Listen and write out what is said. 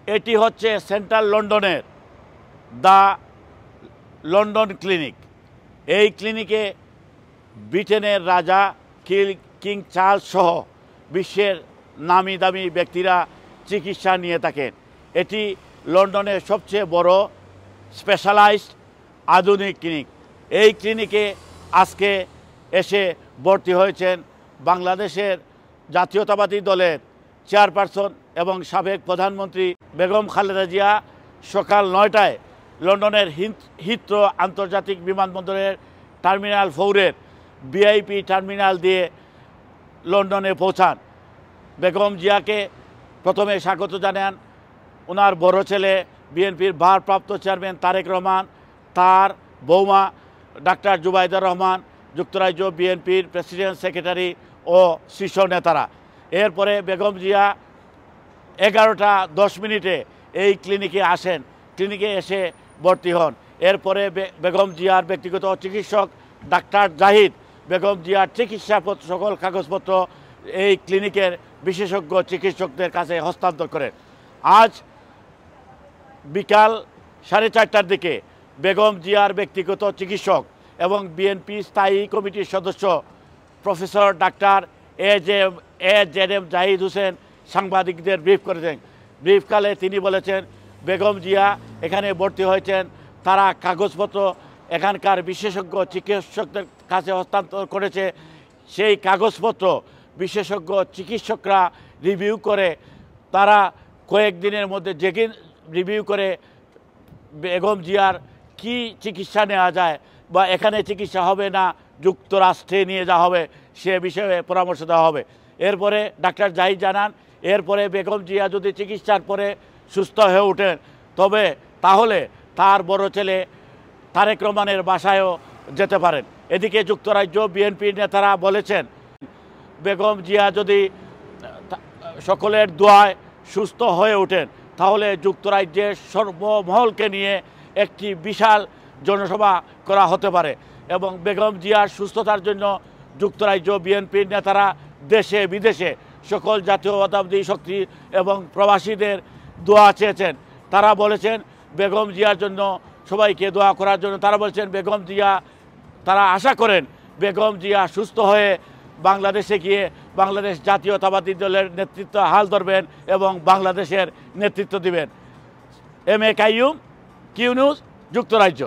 এটি হচ্ছে সেন্ট্রাল লন্ডনের দ্য লন্ডন ক্লিনিক। এই ক্লিনিকে ব্রিটেনের রাজা কিং চার্লস সহ বিশ্বের নামি দামি ব্যক্তিরা চিকিৎসা নিয়ে থাকেন। এটি লন্ডনের সবচেয়ে বড় স্পেশালাইজড আধুনিক ক্লিনিক। এই ক্লিনিকে আজকে এসে ভর্তি হয়েছেন বাংলাদেশের জাতীয়তাবাদী দলের চেয়ারপারসন এবং সাবেক প্রধানমন্ত্রী বেগম খালেদা জিয়া। সকাল ৯টায় লন্ডনের হিথ্রো আন্তর্জাতিক বিমানবন্দরের টার্মিনাল 4-এর ভিআইপি টার্মিনাল দিয়ে লন্ডনে পৌঁছান। বেগম জিয়াকে প্রথমে স্বাগত জানান ওনার বড় ছেলে বিএনপির ভারপ্রাপ্ত চেয়ারম্যান তারেক রহমান, তার বৌমা ডাক্তার জুবাইদা রহমান, যুক্তরাজ্য বিএনপির প্রেসিডেন্ট সেক্রেটারি ও শীর্ষ নেতারা। এরপরে বেগম জিয়া 11টা 10 এই ক্লিনিকে আসেন, ক্লিনিকে এসে ভর্তি হন। এরপরে বেগম জিয়ার ব্যক্তিগত চিকিৎসক ডাক্তার জাহিদ বেগম জিয়ার চিকিৎসা সকল কাগজপত্র এই ক্লিনিকের বিশেষজ্ঞ চিকিৎসকদের কাছে হস্তান্তর করেন। আজ বিকাল 4:30টার দিকে বেগম জিয়ার ব্যক্তিগত চিকিৎসক এবং বিএনপি স্থায়ী কমিটির সদস্য প্রফেসর ডাক্তার এ.জেড.এম জাহিদ হোসেন সাংবাদিকদের ব্রিফ করেছেন। ব্রিফকালে তিনি বলেছেন বেগম জিয়া এখানে ভর্তি হয়েছেন, তারা কাগজপত্র এখানকার বিশেষজ্ঞ চিকিৎসকদের কাছে হস্তান্তর করেছে। সেই কাগজপত্র বিশেষজ্ঞ চিকিৎসকরা রিভিউ করে তারা কয়েকদিনের মধ্যে রিভিউ করে বেগম জিয়ার কি চিকিৎসা নেওয়া যায় বা এখানে চিকিৎসা হবে না যুক্তরাষ্ট্রে নিয়ে যাওয়া হবে সে বিষয়ে পরামর্শ দেওয়া হবে। এরপরে ডাক্তার জাহিদ জানান এরপরে বেগম জিয়া যদি চিকিৎসার পরে সুস্থ হয়ে ওঠেন তবে তাহলে তার বড় ছেলে তারেক রহমানের বাসায়ও যেতে পারেন। এদিকে যুক্তরাজ্য বিএনপির নেতারা বলেছেন বেগম জিয়া যদি সকলের দোয়ায় সুস্থ হয়ে ওঠেন তাহলে যুক্তরাজ্যের সর্বমহলকে নিয়ে একটি বিশাল জনসভা করা হতে পারে এবং বেগম জিয়ার সুস্থতার জন্য যুক্তরাজ্য বিএনপির নেতারা দেশে বিদেশে সকল জাতীয়তাবাদী শক্তি এবং প্রবাসীদের দোয়া চেয়েছেন। তারা বলেছেন বেগম জিয়ার জন্য সবাইকে দোয়া করার জন্য। তারা বলছেন বেগম জিয়া, তারা আশা করেন বেগম জিয়া সুস্থ হয়ে বাংলাদেশে গিয়ে বাংলাদেশ জাতীয়তাবাদী দলের নেতৃত্ব হাল ধরবেন এবং বাংলাদেশের নেতৃত্ব দিবেন। এম.এ. কাইয়ুম, কিউ নিউজ, যুক্তরাজ্য।